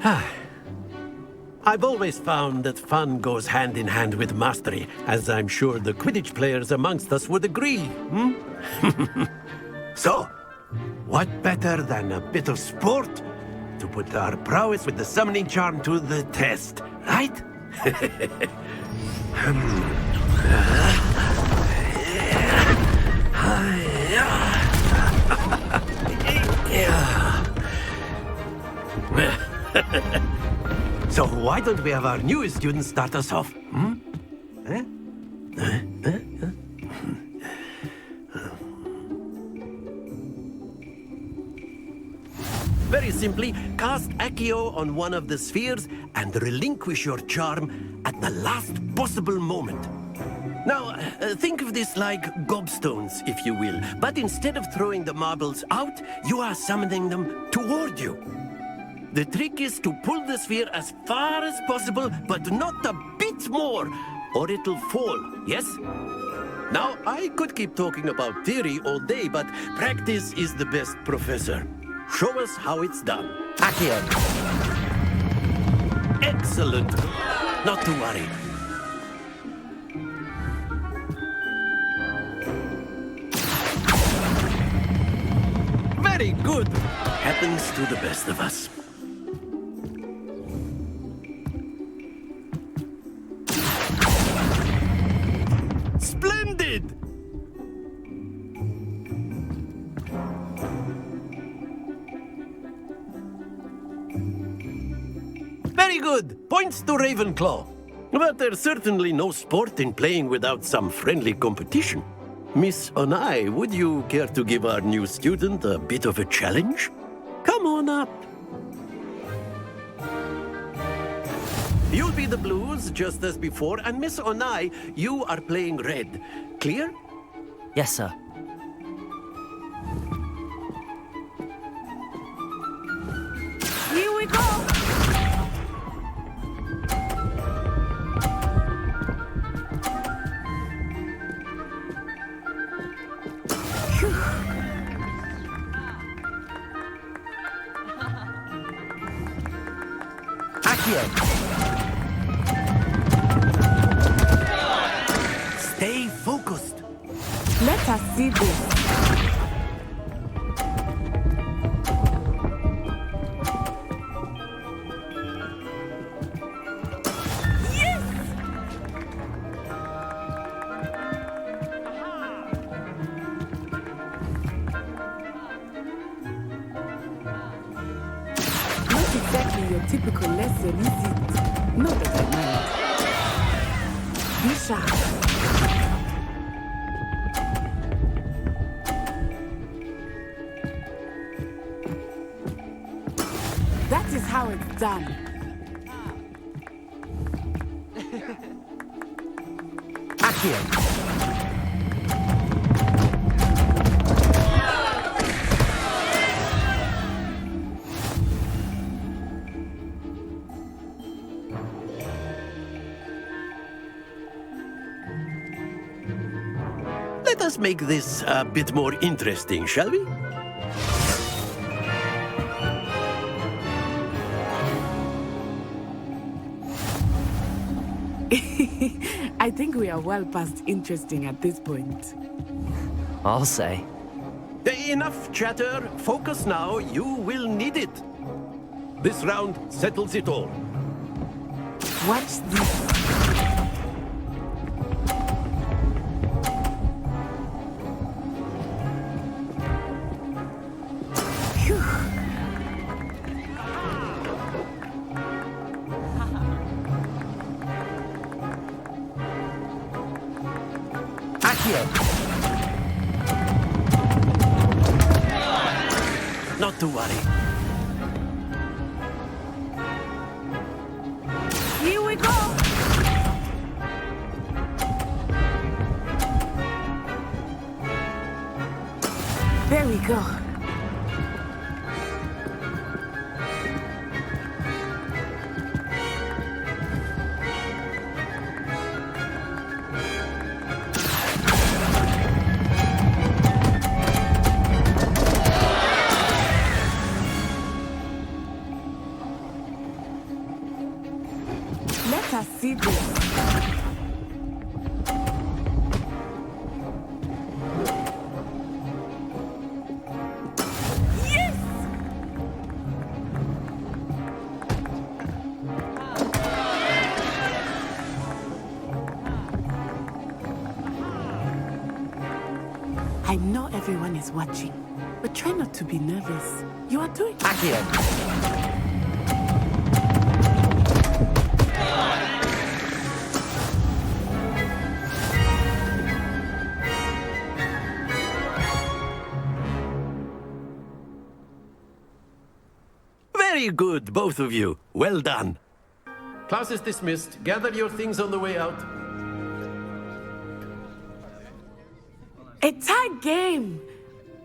I've always found that fun goes hand in hand with mastery, as I'm sure the Quidditch players amongst us would agree, hmm? So, what better than a bit of sport to put our prowess with the summoning charm to the test, right? So why don't we have our newest student start us off? Very simply, cast Accio on one of the spheres and relinquish your charm at the last possible moment. Now, think of this like Gobstones, if you will, but instead of throwing the marbles out, you are summoning them toward you. The trick is to pull the sphere as far as possible, but not a bit more, or it'll fall, yes? Now, I could keep talking about theory all day, but practice is the best professor. Show us how it's done. Accio. Excellent. Not to worry. Very good. Happens to the best of us. Splendid! Very good. Points to Ravenclaw. But there's certainly no sport in playing without some friendly competition. Miss Onai, would you care to give our new student a bit of a challenge? Come on up. You'll be the blues, just as before, and Miss Onai, you are playing red. Clear? Yes, sir. Here we go! Accio. Stay focused. Let us see this. Not exactly your typical lesson, is it? Not that I mind. Be sharp. That is how it's done. Accio. Let us make this a bit more interesting, shall we? I think we are well past interesting at this point. I'll say. Enough chatter. Focus now. You will need it. This round settles it all. Watch this. Phew. Accio. Not to worry. Here we go. There we go. never see this. Yes! I know everyone is watching, but try not to be nervous. You are doing Accio. Very good, both of you. Well done. Class is dismissed. Gather your things on the way out. a tie game.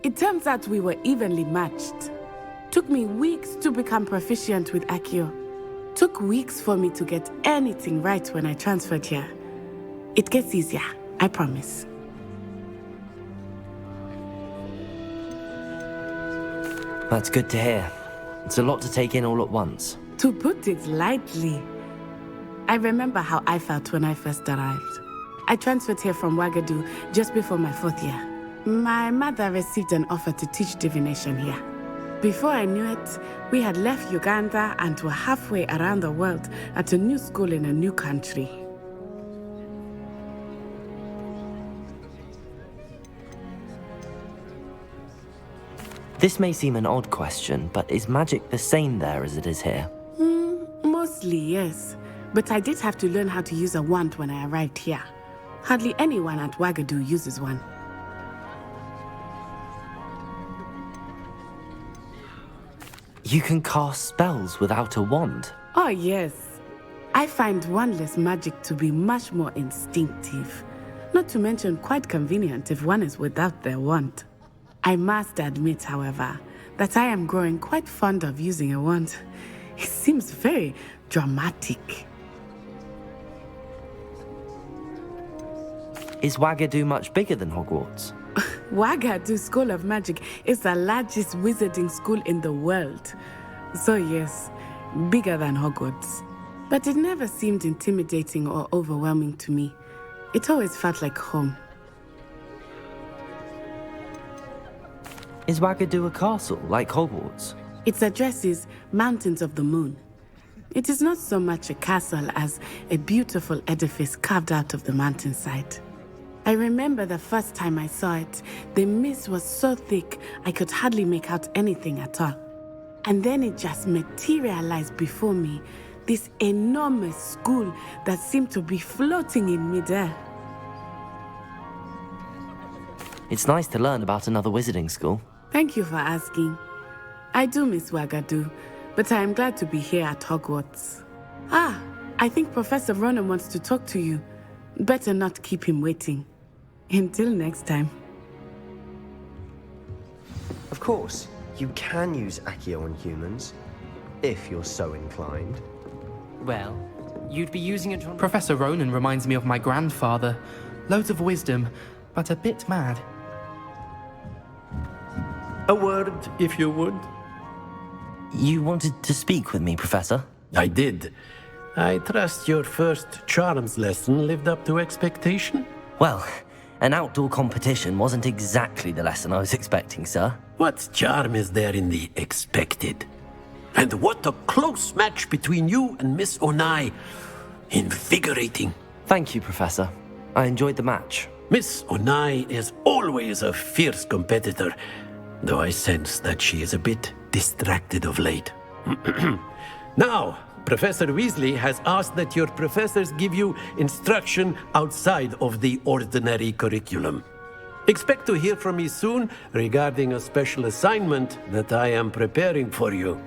It turns out we were evenly matched. Took me weeks to become proficient with Accio. Took weeks for me to get anything right when I transferred here. It gets easier, I promise. That's good to hear. It's a lot to take in all at once. To put it lightly, I remember how I felt when I first arrived. I transferred here from Ouagadougou just before my 4th year. My mother received an offer to teach divination here. Before I knew it, we had left Uganda and were halfway around the world at a new school in a new country. This may seem an odd question, but is magic the same there as it is here? Mostly, yes. But I did have to learn how to use a wand when I arrived here. Hardly anyone at Ouagadougou uses one. You can cast spells without a wand. Oh, yes. I find wandless magic to be much more instinctive. Not to mention quite convenient if one is without their wand. I must admit, however, that I am growing quite fond of using a wand. It seems very dramatic. Is Ouagadougou much bigger than Hogwarts? Ouagadougou School of Magic is the largest wizarding school in the world. So yes, bigger than Hogwarts. But it never seemed intimidating or overwhelming to me. It always felt like home. Is Ouagadougou a castle, like Hogwarts? Its address is Mountains of the Moon. It is not so much a castle as a beautiful edifice carved out of the mountainside. I remember the first time I saw it, the mist was so thick I could hardly make out anything at all. And then it just materialized before me, this enormous school that seemed to be floating in midair. It's nice to learn about another wizarding school. Thank you for asking. I do miss Ouagadougou, but I am glad to be here at Hogwarts. Ah, I think Professor Ronen wants to talk to you. Better not keep him waiting. Until next time. Of course, you can use Accio on humans, if you're so inclined. Well, you'd be using it on... Professor Ronen reminds me of my grandfather. Loads of wisdom, but a bit mad. A word, if you would. You wanted to speak with me, Professor? I did. I trust your first charms lesson lived up to expectation? Well, an outdoor competition wasn't exactly the lesson I was expecting, sir. What charm is there in the expected? And what a close match between you and Miss Onai. Invigorating. Thank you, Professor. I enjoyed the match. Miss Onai is always a fierce competitor, though I sense that she is a bit distracted of late. Now, Professor Weasley has asked that your professors give you instruction outside of the ordinary curriculum. Expect to hear from me soon regarding a special assignment that I am preparing for you.